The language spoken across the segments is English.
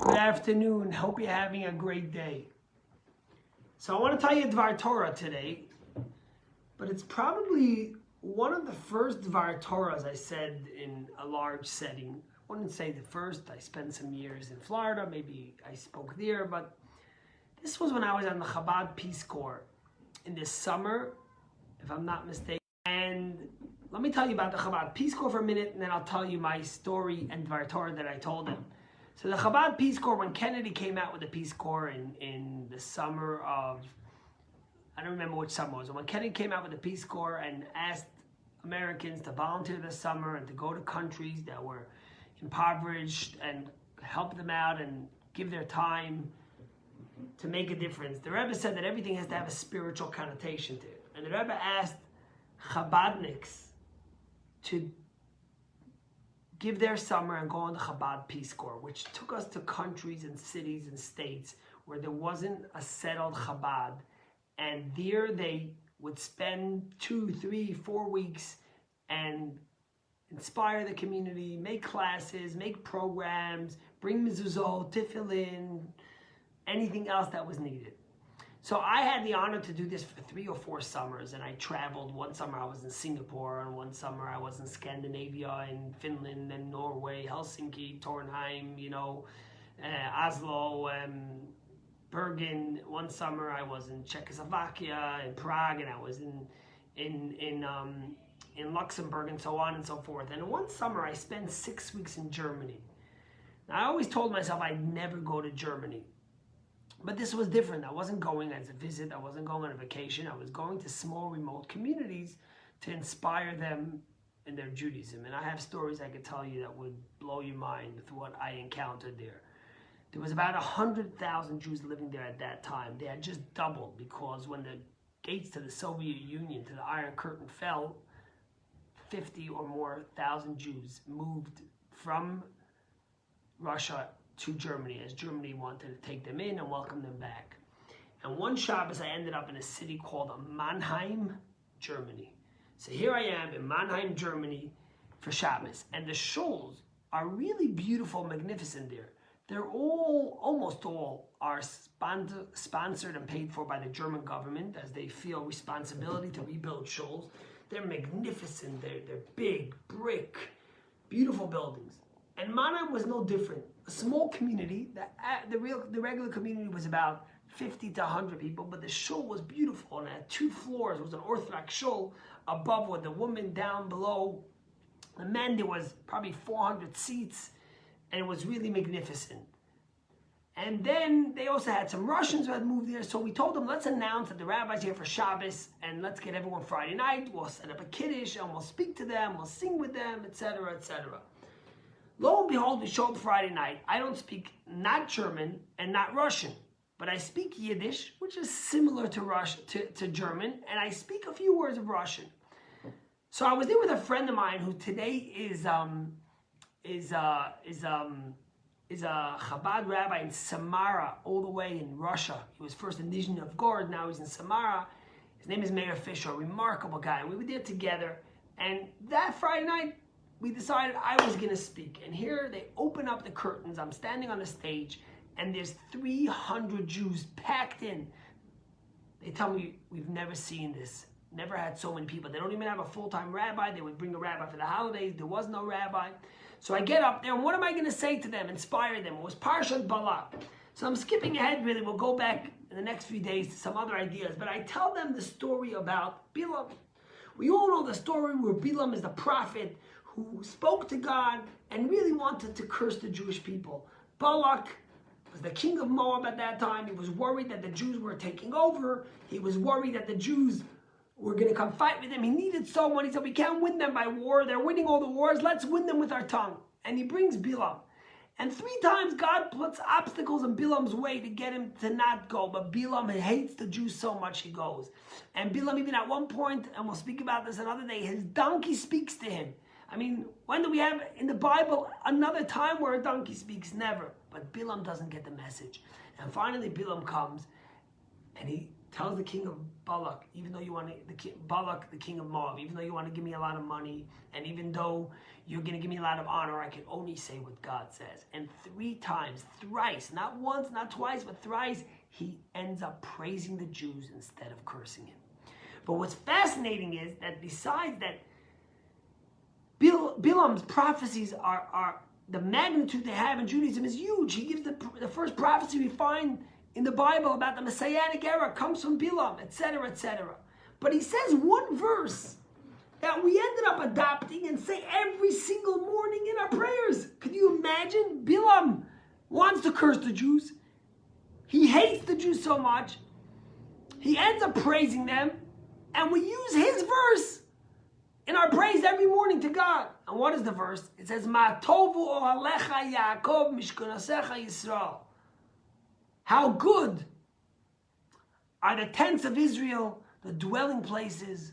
Good afternoon. Hope you're having a great day. So I want to tell you Dvar Torah today, but it's probably one of the first Dvar Torahs I said in a large setting. I wouldn't say the first. I spent some years in Florida. Maybe I spoke there, but this was when I was on the Chabad Peace Corps in this summer, if I'm not mistaken. And let me tell you about the Chabad Peace Corps for a minute, and then I'll tell you my story and Dvar Torah that I told them. So the Chabad Peace Corps, when Kennedy came out with the Peace Corps in the summer of, I don't remember which summer it was, when Kennedy came out with the Peace Corps and asked Americans to volunteer this summer and to go to countries that were impoverished and help them out and give their time to make a difference. The Rebbe said that everything has to have a spiritual connotation to it. And the Rebbe asked Chabadniks to give their summer and go on the Chabad Peace Corps, which took us to countries and cities and states where there wasn't a settled Chabad. And there they would spend 2, 3, 4 weeks and inspire the community, make classes, make programs, bring mezuzot, tefillin, anything else that was needed. So I had the honor to do this for 3 or 4 summers, and I traveled. One summer I was in Singapore, and one summer I was in Scandinavia, in Finland and Norway, Helsinki, Tornheim, Oslo, Bergen. One summer I was in Czechoslovakia, in Prague, and I was in Luxembourg, and so on and so forth. And one summer I spent 6 weeks in Germany. Now I always told myself I'd never go to Germany. But this was different. I wasn't going as a visit. I wasn't going on a vacation. I was going to small, remote communities to inspire them in their Judaism. And I have stories I could tell you that would blow your mind with what I encountered there. There was about 100,000 Jews living there at that time. They had just doubled because when the gates to the Soviet Union, to the Iron Curtain fell, 50 or more thousand Jews moved from Russia to Germany, as Germany wanted to take them in and welcome them back. And one Shabbos I ended up in a city called Mannheim, Germany. So here I am in Mannheim, Germany for Shabbos. And the shuls are really beautiful, magnificent there. They're all, almost all, are sponsored and paid for by the German government as they feel responsibility to rebuild shuls. They're magnificent, they're big, brick, beautiful buildings. And Mannheim was no different. A small community. The regular community was about 50 to 100 people, but the shul was beautiful and it had 2 floors. It was an Orthodox shul. Above were the women, down below the men. There was probably 400 seats, and it was really magnificent. And then they also had some Russians who had moved there, so we told them, let's announce that the rabbi's here for Shabbos, and let's get everyone Friday night. We'll set up a kiddush, and we'll speak to them, we'll sing with them, etc., etc. Lo and behold, we show up Friday night. I don't speak not German and not Russian, but I speak Yiddish, which is similar to German, and I speak a few words of Russian. So I was there with a friend of mine who today is a Chabad rabbi in Samara, all the way in Russia. He was first in Nizhny Novgorod, now he's in Samara. His name is Meir Fisher, a remarkable guy. We were there together, and that Friday night, we decided I was going to speak. And here they open up the curtains. I'm standing on the stage, and there's 300 Jews packed in. They tell me, we've never seen this. Never had so many people. They don't even have a full-time rabbi. They would bring a rabbi for the holidays. There was no rabbi. So I get up there, and what am I going to say to them, inspire them? It was Parshat Balak. So I'm skipping ahead, really. We'll go back in the next few days to some other ideas. But I tell them the story about Bilam. We all know the story where Bilam is the prophet who spoke to God and really wanted to curse the Jewish people. Balak was the king of Moab at that time. He was worried that the Jews were taking over. He was worried that the Jews were going to come fight with him. He needed someone. He said, we can't win them by war. They're winning all the wars. Let's win them with our tongue. And he brings Bilam. And 3 times God puts obstacles in Bilam's way to get him to not go. But Bilam hates the Jews so much he goes. And Bilam, even at one point, and we'll speak about this another day, his donkey speaks to him. I mean, when do we have in the Bible another time where a donkey speaks? Never. But Bilam doesn't get the message. And finally Bilam comes and he tells the king of Balak, even though you want to, Balak, the king of Moab, even though you want to give me a lot of money, and even though you're going to give me a lot of honor, I can only say what God says. And 3 times, thrice, not once, not twice, but thrice, he ends up praising the Jews instead of cursing him. But what's fascinating is that besides that, Bilam's prophecies are the magnitude they have in Judaism is huge. He gives the first prophecy we find in the Bible about the Messianic era comes from Bilam, etc., etc. But he says one verse that we ended up adopting and say every single morning in our prayers. Could you imagine? Bilam wants to curse the Jews. He hates the Jews so much. He ends up praising them, and we use his verse in our praise every morning to God. And what is the verse? It says, Ma tovu ohalecha Yaakov mishkonasecha Yisrael. How good are the tents of Israel, the dwelling places,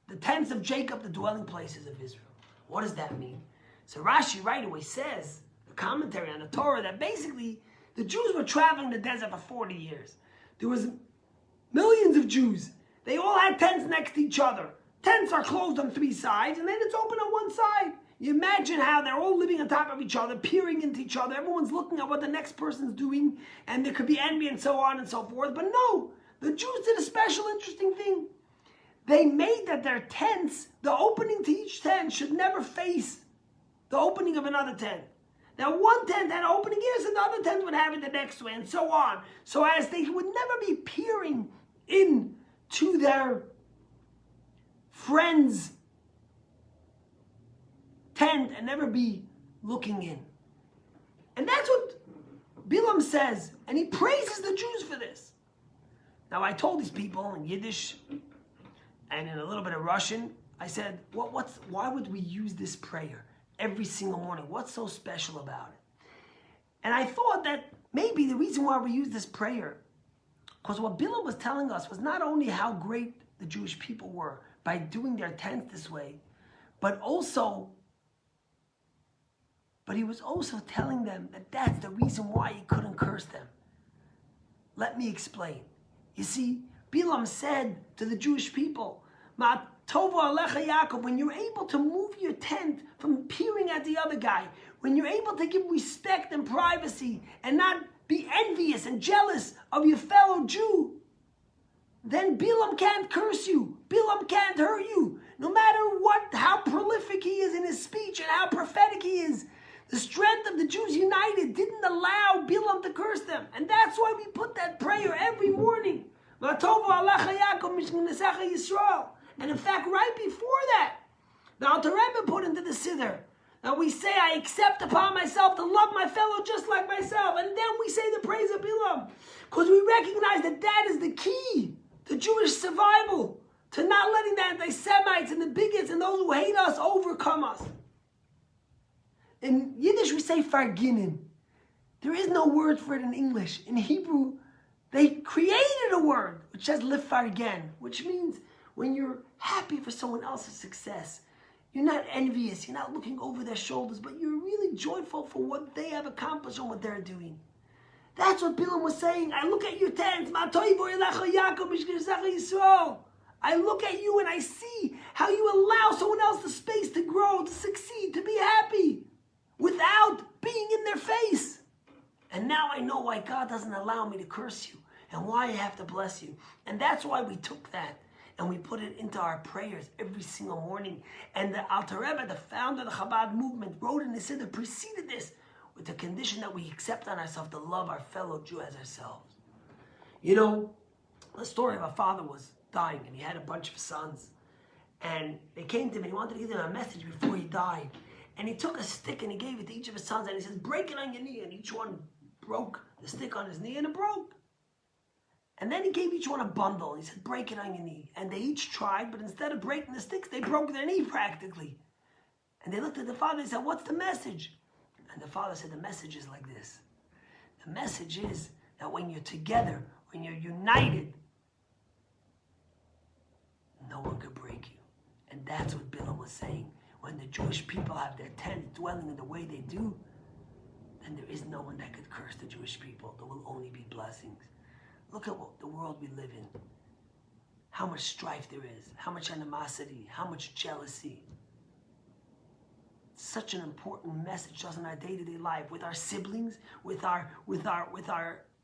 the tents of Jacob, the dwelling places of Israel. What does that mean? So Rashi right away says, the commentary on the Torah, that basically the Jews were traveling the desert for 40 years. There was millions of Jews. They all had tents next to each other. Tents are closed on 3 sides, and then it's open on 1 side. You imagine how they're all living on top of each other, peering into each other. Everyone's looking at what the next person's doing, and there could be envy and so on and so forth. But no, the Jews did a special, interesting thing. They made that their tents, the opening to each tent should never face the opening of another tent. Now, one tent had an opening here, so the other tent would have it the next way, and so on. So as they would never be peering into their friends' tent and never be looking in. And that's what Bilam says, and he praises the Jews for this. Now, I told these people in Yiddish and in a little bit of Russian, I said, why would we use this prayer every single morning? What's so special about it? And I thought that maybe the reason why we use this prayer, because what Bilam was telling us was not only how great the Jewish people were by doing their tents this way, but he was also telling them that that's the reason why he couldn't curse them. Let me explain. You see, Bilam said to the Jewish people, Ma tovu alecha Yaakov, when you're able to move your tent from peering at the other guy, when you're able to give respect and privacy and not be envious and jealous of your fellow Jew, then Bilam can't curse you. Bilam can't hurt you. No matter how prolific he is in his speech and how prophetic he is, the strength of the Jews united didn't allow Bilam to curse them. And that's why we put that prayer every morning. And in fact, right before that, the Alter Rebbe put into the Siddur that we say, I accept upon myself to love my fellow just like myself. And then we say the praise of Bilam. Because we recognize that that is the key to Jewish survival, to not letting the anti-Semites and the bigots and those who hate us overcome us. In Yiddish, we say farginen. There is no word for it in English. In Hebrew, they created a word which says lefargen, which means when you're happy for someone else's success, you're not envious, you're not looking over their shoulders, but you're really joyful for what they have accomplished and what they're doing. That's what Bilam was saying. I look at your tents. I look at you and I see how you allow someone else the space to grow, to succeed, to be happy, without being in their face. And now I know why God doesn't allow me to curse you and why I have to bless you. And that's why we took that and we put it into our prayers every single morning. And the Alter Rebbe, the founder of the Chabad movement, wrote in the Siddur, preceded this with the condition that we accept on ourselves to love our fellow Jew as ourselves. You know, the story of a father was dying and he had a bunch of sons. And they came to him and he wanted to give them a message before he died. And he took a stick and he gave it to each of his sons and he says, break it on your knee. And each one broke the stick on his knee and it broke. And then he gave each one a bundle. He said, break it on your knee. And they each tried, but instead of breaking the sticks, they broke their knee practically. And they looked at the father and said, what's the message? And the father said, the message is like this. The message is that when you're together, when you're united, no one could break you. And that's what Bilam was saying. When the Jewish people have their tents dwelling in the way they do, then there is no one that could curse the Jewish people. There will only be blessings. Look at what the world we live in. how much strife there is, how much animosity, how much jealousy. Such an important message in our day-to-day life with our siblings, with our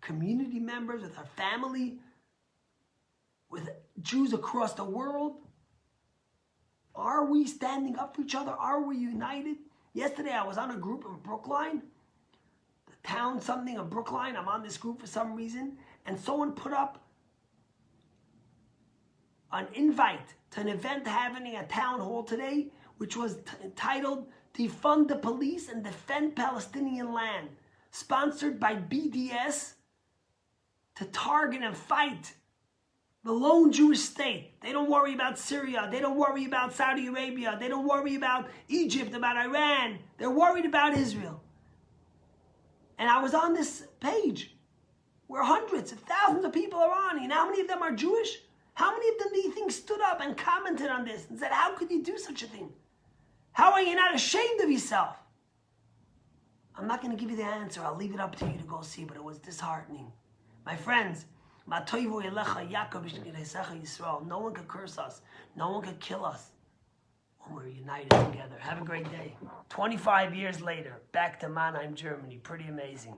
community members, with our family, with Jews across the world. Are we standing up for each other? Are we united? Yesterday I was on a group in Brookline, the town something of Brookline. I'm on this group for some reason, and someone put up an invite to an event happening at Town Hall today, which was titled Defund the Police and Defend Palestinian Land, sponsored by BDS to target and fight the lone Jewish state. They don't worry about Syria. They don't worry about Saudi Arabia. They don't worry about Egypt, about Iran. They're worried about Israel. And I was on this page where hundreds of thousands of people are on. You know how many of them are Jewish? How many of them do you think stood up and commented on this and said, how could you do such a thing? How are you not ashamed of yourself? I'm not going to give you the answer. I'll leave it up to you to go see, but it was disheartening. My friends, no one could curse us. No one could kill us when we're united together. Have a great day. 25 years later, back to Mannheim, Germany. Pretty amazing.